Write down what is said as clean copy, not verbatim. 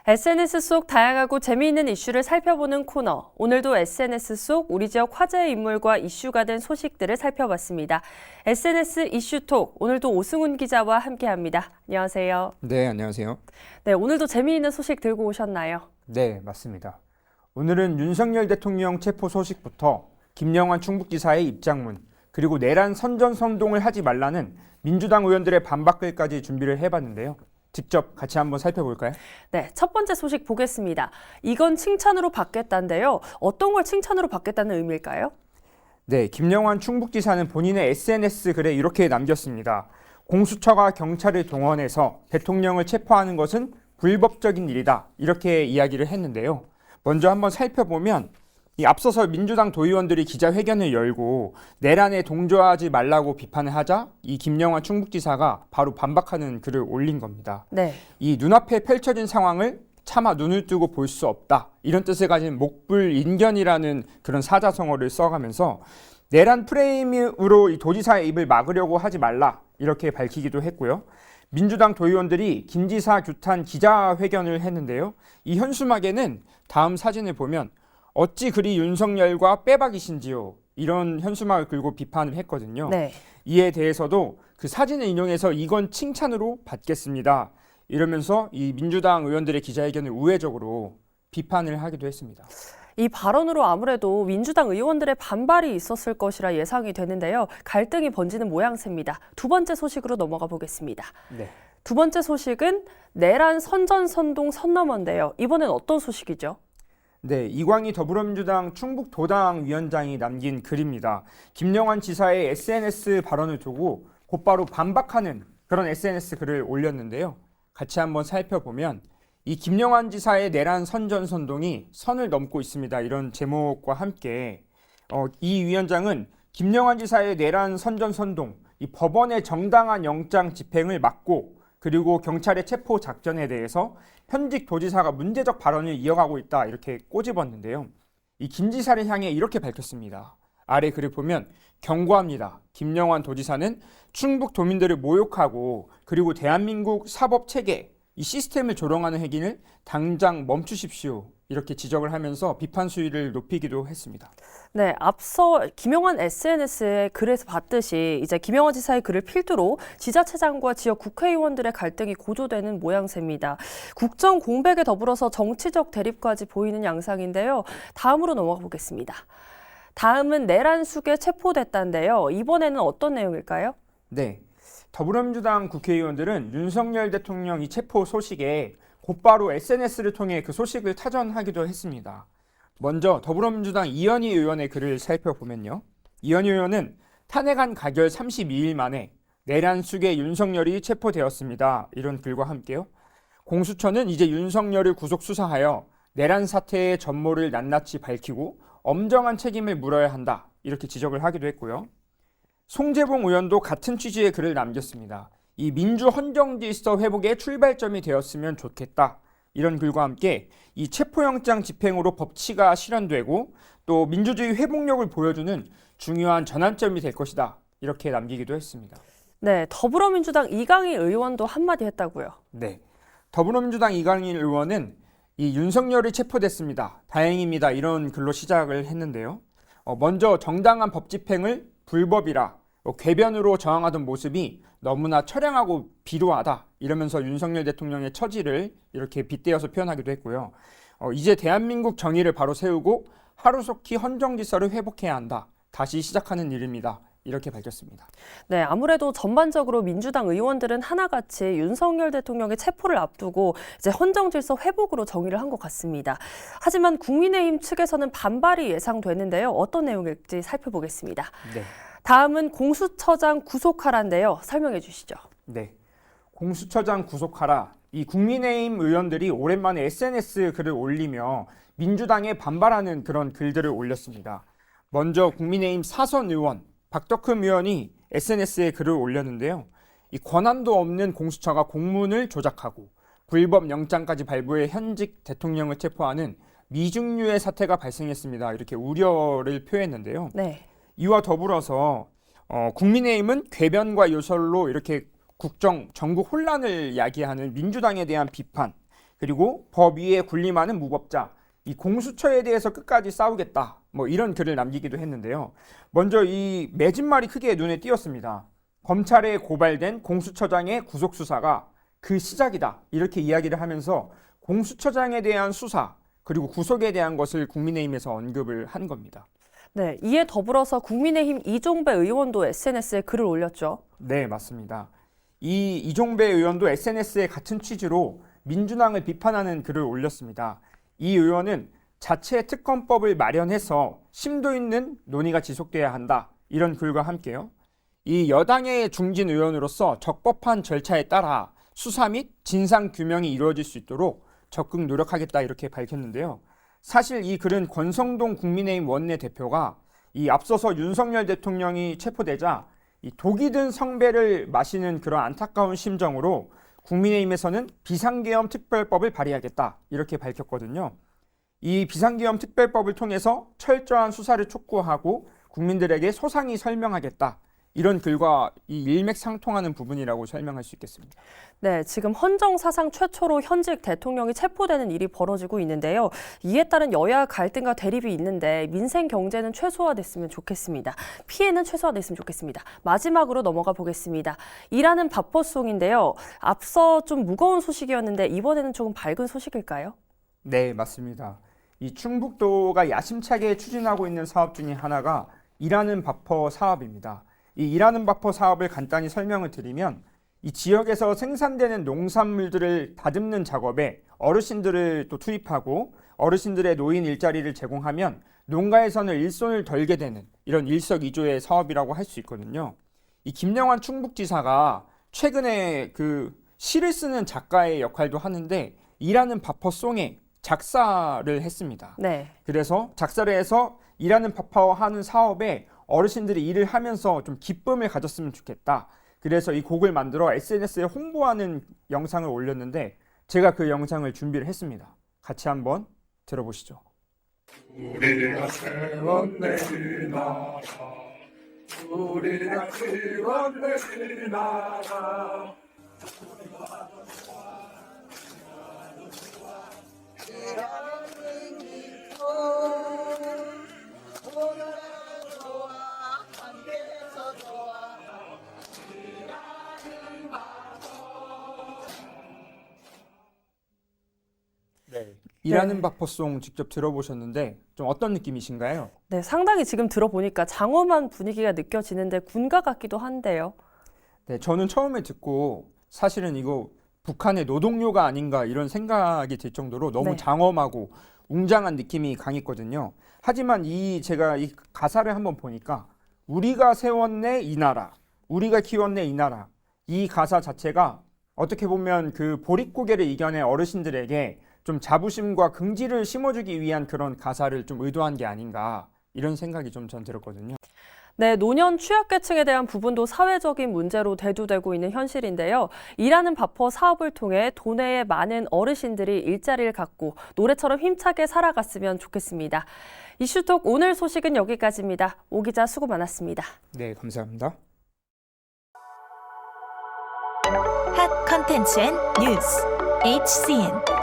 SNS 속 다양하고 재미있는 이슈를 살펴보는 코너. 오늘도 SNS 속 우리 지역 화제의 인물과 이슈가 된 소식들을 살펴봤습니다. SNS 이슈톡, 오늘도 오승훈 기자와 함께합니다. 안녕하세요. 네, 안녕하세요. 네, 오늘도 재미있는 소식 들고 오셨나요? 네, 맞습니다. 오늘은 윤석열 대통령 체포 소식부터 김영환 충북지사의 입장문, 그리고 내란 선전선동을 하지 말라는 민주당 의원들의 반박글까지 준비를 해봤는데요. 직접 같이 한번 살펴볼까요? 네, 첫 번째 소식 보겠습니다. 이건 칭찬으로 받겠다인데요. 어떤 걸 칭찬으로 받겠다는 의미일까요? 네, 김영환 충북지사는 본인의 SNS 글에 이렇게 남겼습니다. 공수처가 경찰을 동원해서 대통령을 체포하는 것은 불법적인 일이다. 이렇게 이야기를 했는데요. 먼저 한번 살펴보면 이 앞서서 민주당 도의원들이 기자회견을 열고 내란에 동조하지 말라고 비판을 하자 이 김영환 충북지사가 바로 반박하는 글을 올린 겁니다. 네. 이 눈앞에 펼쳐진 상황을 차마 눈을 뜨고 볼 수 없다. 이런 뜻을 가진 목불인견이라는 그런 사자성어를 써가면서 내란 프레임으로 이 도지사의 입을 막으려고 하지 말라. 이렇게 밝히기도 했고요. 민주당 도의원들이 김 지사 규탄 기자회견을 했는데요. 이 현수막에는 다음 사진을 보면 어찌 그리 윤석열과 빼박이신지요. 이런 현수막을 걸고 비판을 했거든요. 네. 이에 대해서도 그 사진을 인용해서 이건 칭찬으로 받겠습니다. 이러면서 이 민주당 의원들의 기자회견을 우회적으로 비판을 하기도 했습니다. 이 발언으로 아무래도 민주당 의원들의 반발이 있었을 것이라 예상이 되는데요. 갈등이 번지는 모양새입니다. 두 번째 소식으로 넘어가 보겠습니다. 네. 두 번째 소식은 내란 선전선동 선 너머인데요. 이번엔 어떤 소식이죠? 네, 이광희 더불어민주당 충북도당위원장이 남긴 글입니다. 김영환 지사의 SNS 발언을 두고 곧바로 반박하는 그런 SNS 글을 올렸는데요. 같이 한번 살펴보면 이 김영환 지사의 내란 선전선동이 선을 넘고 있습니다. 이런 제목과 함께 이 위원장은 김영환 지사의 내란 선전선동, 이 법원의 정당한 영장 집행을 막고 그리고 경찰의 체포 작전에 대해서 현직 도지사가 문제적 발언을 이어가고 있다 이렇게 꼬집었는데요. 이 김 지사를 향해 이렇게 밝혔습니다. 아래 글을 보면 경고합니다. 김영환 도지사는 충북 도민들을 모욕하고 그리고 대한민국 사법체계 이 시스템을 조롱하는 행위를 당장 멈추십시오. 이렇게 지적을 하면서 비판 수위를 높이기도 했습니다. 네, 앞서 김영환 SNS에 글에서 봤듯이 이제 김영환 지사의 글을 필두로 지자체장과 지역 국회의원들의 갈등이 고조되는 모양새입니다. 국정 공백에 더불어서 정치적 대립까지 보이는 양상인데요. 다음으로 넘어가 보겠습니다. 다음은 내란 수괴 체포됐다인데요. 이번에는 어떤 내용일까요? 네, 더불어민주당 국회의원들은 윤석열 대통령 이 체포 소식에 곧바로 SNS를 통해 그 소식을 타전하기도 했습니다. 먼저 더불어민주당 이현희 의원의 글을 살펴보면요. 이현희 의원은 탄핵안 가결 32일 만에 내란 수괴 윤석열이 체포되었습니다. 이런 글과 함께요. 공수처는 이제 윤석열을 구속 수사하여 내란 사태의 전모를 낱낱이 밝히고 엄정한 책임을 물어야 한다. 이렇게 지적을 하기도 했고요. 송재봉 의원도 같은 취지의 글을 남겼습니다. 이 민주 헌정 질서 회복의 출발점이 되었으면 좋겠다. 이런 글과 함께 이 체포영장 집행으로 법치가 실현되고 또 민주주의 회복력을 보여주는 중요한 전환점이 될 것이다. 이렇게 남기기도 했습니다. 네, 더불어민주당 이강희 의원도 한마디 했다고요. 네, 더불어민주당 이강희 의원은 이 윤석열이 체포됐습니다. 다행입니다. 이런 글로 시작을 했는데요. 먼저 정당한 법 집행을 불법이라 궤변으로 저항하던 모습이 너무나 처량하고 비루하다. 이러면서 윤석열 대통령의 처지를 이렇게 빗대어서 표현하기도 했고요. 이제 대한민국 정의를 바로 세우고 하루속히 헌정 질서를 회복해야 한다. 다시 시작하는 일입니다. 이렇게 밝혔습니다. 네, 아무래도 전반적으로 민주당 의원들은 하나같이 윤석열 대통령의 체포를 앞두고 이제 헌정 질서 회복으로 정의를 한 것 같습니다. 하지만 국민의힘 측에서는 반발이 예상되는데요. 어떤 내용일지 살펴보겠습니다. 네. 다음은 공수처장 구속하라인데요. 설명해 주시죠. 네. 공수처장 구속하라. 이 국민의힘 의원들이 오랜만에 SNS 글을 올리며 민주당에 반발하는 그런 글들을 올렸습니다. 먼저 국민의힘 사선 의원 박덕흠 의원이 SNS에 글을 올렸는데요. 이 권한도 없는 공수처가 공문을 조작하고 불법 영장까지 발부해 현직 대통령을 체포하는 미중유의 사태가 발생했습니다. 이렇게 우려를 표했는데요. 네. 이와 더불어서 국민의힘은 궤변과 요설로 이렇게 전국 혼란을 야기하는 민주당에 대한 비판, 그리고 법 위에 군림하는 무법자, 이 공수처에 대해서 끝까지 싸우겠다. 뭐 이런 글을 남기기도 했는데요. 먼저 이 매진말이 크게 눈에 띄었습니다. 검찰에 고발된 공수처장의 구속 수사가 그 시작이다. 이렇게 이야기를 하면서 공수처장에 대한 수사 그리고 구속에 대한 것을 국민의힘에서 언급을 한 겁니다. 네, 이에 더불어서 국민의힘 이종배 의원도 SNS에 글을 올렸죠. 네, 맞습니다. 이 이종배 의원도 SNS에 같은 취지로 민주당을 비판하는 글을 올렸습니다. 이 의원은 자체 특검법을 마련해서 심도 있는 논의가 지속돼야 한다. 이런 글과 함께요. 이 여당의 중진 의원으로서 적법한 절차에 따라 수사 및 진상 규명이 이루어질 수 있도록 적극 노력하겠다 이렇게 밝혔는데요. 사실 이 글은 권성동 국민의힘 원내대표가 이 앞서서 윤석열 대통령이 체포되자 이 독이 든 성배를 마시는 그런 안타까운 심정으로 국민의힘에서는 비상계엄 특별법을 발의하겠다 이렇게 밝혔거든요. 이 비상계엄 특별법을 통해서 철저한 수사를 촉구하고 국민들에게 소상히 설명하겠다. 이런 글과 이 일맥상통하는 부분이라고 설명할 수 있겠습니다. 네, 지금 헌정 사상 최초로 현직 대통령이 체포되는 일이 벌어지고 있는데요. 이에 따른 여야 갈등과 대립이 있는데 민생 경제는 최소화됐으면 좋겠습니다. 피해는 최소화됐으면 좋겠습니다. 마지막으로 넘어가 보겠습니다. 일하는 밥버송인데요. 앞서 좀 무거운 소식이었는데 이번에는 조금 밝은 소식일까요? 네, 맞습니다. 이 충북도가 야심차게 추진하고 있는 사업 중에 하나가 일하는 밥터 사업입니다. 이 일하는 밥터 사업을 간단히 설명을 드리면 이 지역에서 생산되는 농산물들을 다듬는 작업에 어르신들을 또 투입하고 어르신들의 노인 일자리를 제공하면 농가에서는 일손을 덜게 되는 이런 일석이조의 사업이라고 할 수 있거든요. 이 김영환 충북지사가 최근에 그 시를 쓰는 작가의 역할도 하는데 일하는 밥터송에 작사를 했습니다. 네. 그래서 작사를 해서 일하는 밥터 하는 사업에 어르신들이 일을 하면서 좀 기쁨을 가졌으면 좋겠다. 그래서 이 곡을 만들어 SNS에 홍보하는 영상을 올렸는데 제가 그 영상을 준비를 했습니다. 같이 한번 들어보시죠. 우리가 세웠네 그 나라 우리가 세웠네 그 나라 네. 일하는 밥터송 직접 들어보셨는데 좀 어떤 느낌이신가요? 네, 상당히 지금 들어보니까 장엄한 분위기가 느껴지는데 군가 같기도 한데요. 네, 저는 처음에 듣고 사실은 이거 북한의 노동요가 아닌가 이런 생각이 들 정도로 너무 네. 장엄하고 웅장한 느낌이 강했거든요. 하지만 제가 이 가사를 한번 보니까 우리가 세웠네 이 나라, 우리가 키웠네 이 나라 이 가사 자체가 어떻게 보면 그 보릿고개를 이겨낸 어르신들에게 좀 자부심과 긍지를 심어주기 위한 그런 가사를 좀 의도한 게 아닌가 이런 생각이 좀 전 들었거든요. 네, 노년 취약계층에 대한 부분도 사회적인 문제로 대두되고 있는 현실인데요. 일하는 밥터 사업을 통해 도내의 많은 어르신들이 일자리를 갖고 노래처럼 힘차게 살아갔으면 좋겠습니다. 이슈톡 오늘 소식은 여기까지입니다. 오 기자 수고 많았습니다. 네, 감사합니다. 핫 컨텐츠 앤 뉴스 HCN